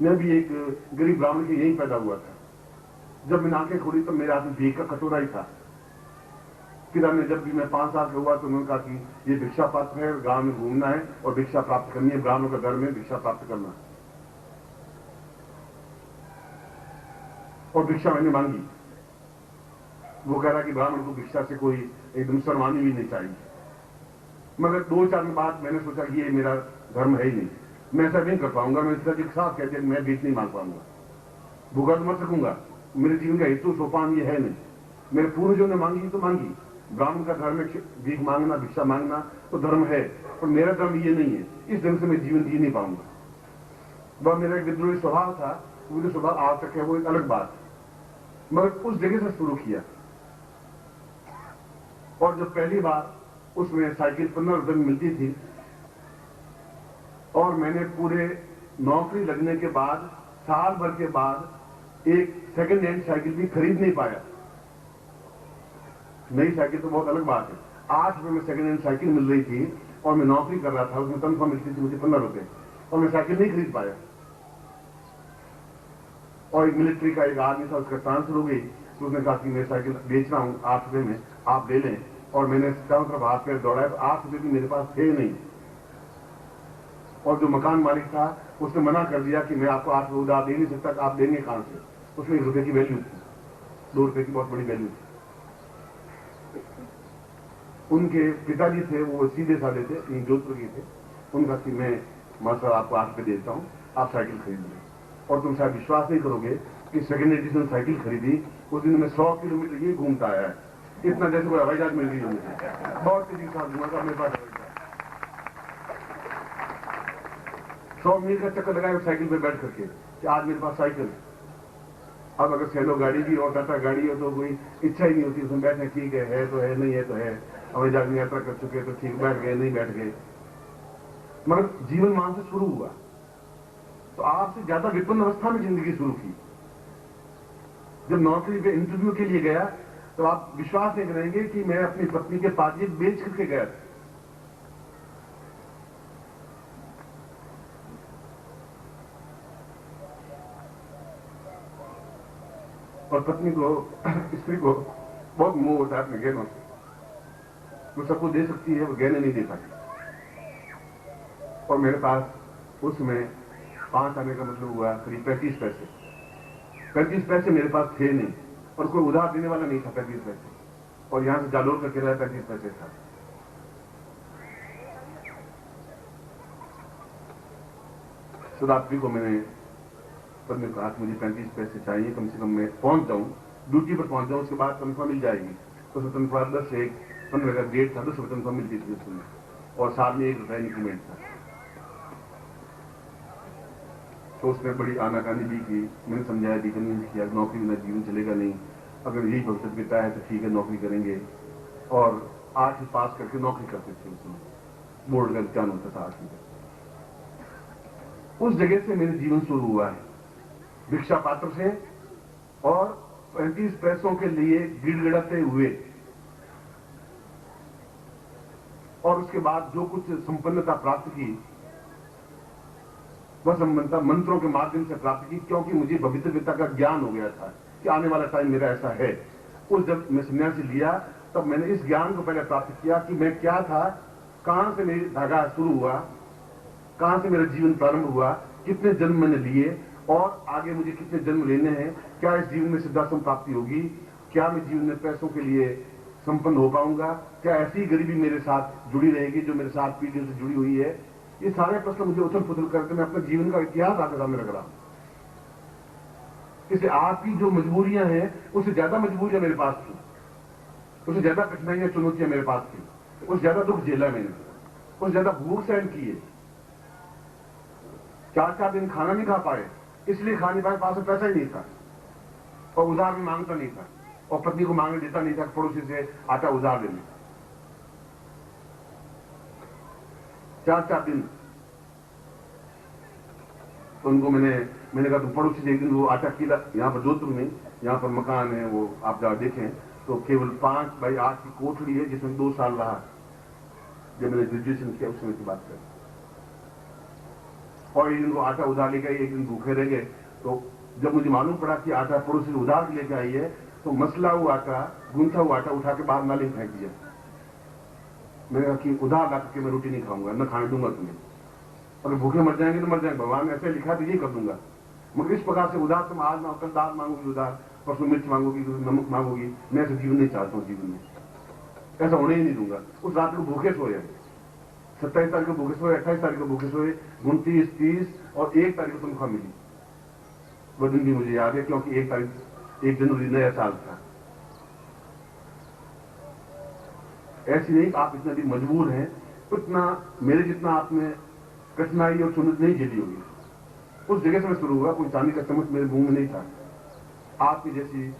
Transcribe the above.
मैं भी एक गरीब ब्राह्मण के यहीं पैदा हुआ था। जब मैंने आंखें खोली तो मेरे हाथ में भीख का कटोरा ही था। पिता ने जब भी मैं 5 साल का हुआ तो उन्होंने कहा कि ये भिक्षा पात्र है, गांव में घूमना है और भिक्षा प्राप्त करनी है, ब्राह्मणों का घर में भिक्षा प्राप्त करना है। और भिक्षा मैंने मांगी। वो कह रहा कि ब्राह्मण को भिक्षा से कोई एकदम शर्मानी भी नहीं चाहिए। मगर 2-4 दिन बाद मैंने सोचा कि ये मेरा धर्म है ही नहीं, मैं ऐसा नहीं कर पाऊंगा। मैं इसका एक साथ कहते मैं भीख नहीं मांग पाऊंगा, भूखा तो मर सकूंगा, मेरे जीवन का हेतु सोपान ये है नहीं। मेरे पूर्वजों ने मांगी तो मांगी, ब्राह्मण का घर में भीख मांगना, भिक्षा मांगना तो धर्म है, पर मेरा धर्म ये नहीं है। इस ढंग से मैं जीवन जी नहीं पाऊंगा। वह मेरा एक विद्रोही स्वभाव था, वो स्वभाव आज तक है, वो एक अलग बात है। मगर उस जगह से शुरू किया। और जब पहली बार उसमें साइकिल 15 रुपए में मिलती थी और मैंने पूरे नौकरी लगने के बाद, साल भर के बाद एक सेकंड हैंड साइकिल भी खरीद नहीं पाया। नई साइकिल तो बहुत अलग बात है। 8 रुपए में सेकंड हैंड साइकिल मिल रही थी और मैं नौकरी कर रहा था, उसमें तनख्वाह मिलती थी मुझे 15 रुपए, और मैं साइकिल नहीं खरीद पाया। और एक मिलिट्री का एक आदमी था, उसका ट्रांसफर हो गई, तो उसने कहा कि मैं साइकिल बेच रहा हूं 8 रुपए में, आप ले लें। और मैंने चारों तरफ हाथ पैर दौड़ाया तो 8 रुपए भी मेरे पास थे नहीं। और जो मकान मालिक था उसने मना कर दिया कि मैं आपको 8 रुपए उधार दे नहीं सकता, आप देंगे कहां से। उसमें 1 रुपए की वैल्यू थी, 2 रुपए की बहुत बड़ी वैल्यू थी। उनके पिताजी थे, वो सीधे साधे थे, जोधपुर के थे। उनका कि मैं मास्टर आपको 8 रुपए देता हूं, आप साइकिल खरीद लें। और तुम शायद विश्वास नहीं करोगे कि सेकेंड एडिशन साइकिल खरीदी, उस दिन मैं 100 किलोमीटर ये घूमता आया है, इतना जैसे कोई हवाई जहाज मिल गई मुझे। बहुत तेजी से घूमा मेरे पास 100 मील का चक्कर लगाया साइकिल पे बैठ करके कि आज मेरे पास साइकिल है। अब अगर सैलो गाड़ी की और टाटा गाड़ी हो तो कोई इच्छा ही नहीं होती उसमें बैठने, ठीक है तो है, नहीं है तो है। हवाई जहाज में यात्रा कर चुके तो ठीक, बैठ गए, नहीं बैठ गए। मगर जीवन वहां से शुरू हुआ। तो आपसे ज्यादा विपन्न अवस्था में जिंदगी शुरू की। जब नौकरी पे इंटरव्यू के लिए गया तो आप विश्वास नहीं करेंगे कि मैं अपनी पत्नी के पाजेब बेच करके गया था। और पत्नी को, स्त्री को बहुत मोह होता है अपने गहनों से, वो सबको दे सकती है, वो गहने नहीं दे पाती। और मेरे पास उसमें 5 आने का मतलब हुआ करीब 35 पैसे। 35 पैसे मेरे पास थे नहीं और कोई उधार देने वाला नहीं था 35 पैसे। और यहां से जालोर का किराया 35 पैसे था। शिवरात्रि को मैंने पत्नी को कहा मुझे 35 पैसे चाहिए, कम से कम मैं पहुंच जाऊं, ड्यूटी पर पहुंच जाऊं, उसके बाद तनख्वाह मिल जाएगी। तो उसमें तनख्वाह 10 से 15 का डेट था, 10 रुपये तनख्वाह मिलती थी उसमें, और साल में 1 रुपया इंक्रीमेंट था। तो उसने बड़ी आनाकानी भी की, मैंने समझाया भी कन्विंस किया, नौकरी बिना जीवन चलेगा नहीं, अगर यही भविष्य पिता है तो ठीक है नौकरी करेंगे। और 8वीं पास करके नौकरी करते थे उसमें, बोर्ड का इम्तिहान होता था 8वीं का। उस जगह से मेरे जीवन शुरू हुआ है, भिक्षा पात्र से, और 35 पैसों के लिए गिड़गिड़ाते हुए। और उसके बाद जो कुछ संपन्नता प्राप्त की, वह संपन्नता मंत्रों के माध्यम से प्राप्त की, क्योंकि मुझे पवित्रता का ज्ञान हो गया था कि आने वाला टाइम मेरा ऐसा है। उस जब मैं सन्यासी लिया तब मैंने इस ज्ञान को पहले प्राप्त किया कि मैं क्या था, कहां से मेरी धागा शुरू हुआ, कहां से मेरा जीवन प्रारंभ हुआ, कितने जन्म मैंने लिए और आगे मुझे कितने जन्म लेने हैं, क्या इस जीवन में सिद्धाश्रम प्राप्ति होगी, क्या मैं जीवन में पैसों के लिए संपन्न हो पाऊंगा, क्या ऐसी गरीबी मेरे साथ जुड़ी रहेगी जो मेरे साथ पीढ़ियों से जुड़ी हुई है। ये सारे प्रश्न मुझे उथल पुथल करके मैं अपने जीवन का इतिहास आपके सामने रख रहा हूं। इसलिए आपकी जो मजबूरियां हैं उससे ज्यादा मजबूरियां मेरे पास थी, उससे ज्यादा कठिनाइयां चुनौतियां मेरे पास थी, उससे ज्यादा दुख झेला मैंने, उससे ज्यादा भूख सहन की है। 4-4 दिन खाना नहीं खा पाए, इसलिए खा नहीं पाए, पास में पैसा ही नहीं था, और उधार भी मांगता नहीं था, और पत्नी को मांगने देता नहीं था पड़ोसी से आटा उधार लेने। 4-4 दिन तो उनको मैंने कहा तुम पड़ोसी से एक दिन वो आटा किला, यहाँ पर जोधपुर में, यहाँ पर मकान है, वो आप जहाँ देखें तो केवल 5 बाई 8 की कोठड़ी है, जिसमें 2 साल रहा। जब मैंने ग्रेजुएशन किया उस समय की बात करें, और एक दिन को आटा उधार लेके आई, एक दिन भूखे रह गए। तो जब मुझे मालूम पड़ा कि आटा पड़ोसी से उधार लेके आई है, तो मसला हुआ आटा, गूंथा हुआ आटा उठा के बाहर नाले में फेंक दिया। मैंने कहा कि उधार ला करके मैं रोटी नहीं खाऊंगा, न खाने दूंगा तुम्हें, अगर भूखे मर जाएंगे तो मर जाएंगे, भगवान ने ऐसे लिखा तो ये कर दूंगा। मगर इस प्रकार से उधार तुम आज कल दाल मांगोगी उधार, परसों मिर्च मांगोगी, नमक मांगोगी, मैं ऐसा जीवन नहीं चाहता हूँ। जीवन में ऐसा होने ही नहीं दूंगा। उस रात को भूखे सोए, 27 तारीख को भूखे सोए, 28 तारीख को भूखे सोए, 29, 30 और 1 तारीख को तनख्वाह मिली। वो दिन भी मुझे याद है, क्योंकि 1 जनवरी नया साल था। ऐसी नहीं कि आप इतना भी मजबूर हैं, उतना मेरे जितना आपने कठिनाई और चुनौत नहीं झेली होगी। उस जगह से मैं शुरू हुआ, कोई चांदी का चम्मच मेरे मुंह में नहीं था। आपकी जैसी